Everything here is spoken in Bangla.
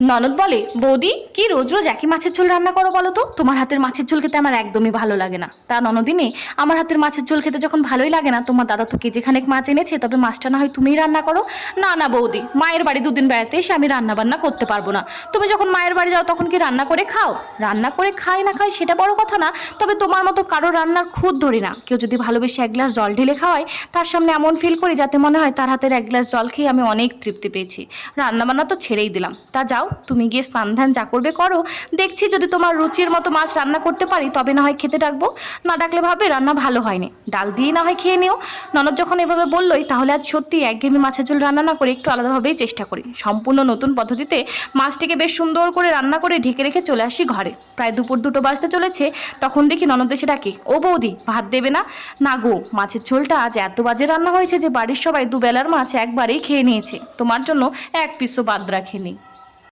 ননদ বলে, বৌদি কি রোজ রোজ একই মাছের ঝোল রান্না করো বলো তো? তোমার হাতের মাছের ঝোল খেতে আমার একদমই ভালো লাগে না। তা ননদিনী, আমার হাতের মাছের ঝোল খেতে যখন ভালোই লাগে না, তোমার দাদা তো কেজি খানেক মাছ এনেছে, তবে মাছটা না হয় তুমিই রান্না করো। না না বৌদি, মায়ের বাড়ি দুদিন বেড়াতে এসে আমি রান্না বান্না করতে পারবো না। তুমি যখন মায়ের বাড়ি যাও তখন কি রান্না করে খাও? রান্না করে খাই না খাই সেটা বড় কথা না, তবে তোমার মতো কারো রান্নার খুঁত ধরি না। কেউ যদি ভালোবেসে এক গ্লাস জল ঢেলে খাওয়ায়, তার সামনে এমন ফিল করি যাতে মনে হয় তার হাতের এক গ্লাস জল খেয়ে আমি অনেক তৃপ্তি পেয়েছি। রান্না বান্না তো ছেড়েই দিলাম। তা যাও, তুমি গিয়ে স্নান ধ্যান যা করবে করো। দেখছি যদি তোমার রুচির মতো মাছ রান্না করতে পারি তবে না হয় খেতে ডাকবো, না ডাকলে ভাবে রান্না ভালো হয়নি, ডাল দিয়ে না হয় খেয়ে নিও। ননদ যখন এভাবে বললোই, তাহলে আজ সত্যি একঘেয়েমি মাছের ঝোল রান্না না করে একটু আলাদাভাবেই চেষ্টা করি। সম্পূর্ণ নতুন পদ্ধতিতে মাছটিকে বেশ সুন্দর করে রান্না করে ঢেকে রেখে চলে আসি ঘরে। প্রায় দুপুর 2টো বাজতে চলেছে, তখন দেখি ননদ এসে ডাকে, ও বৌদি ভাত দেবে না? না গো, মাছের ঝোলটা আজ এত বাজে রান্না হয়েছে যে বাড়ির সবাই দুবেলার মাছ একবারেই খেয়ে নিয়েছে, তোমার জন্য এক পিসও বাদ রাখেনি।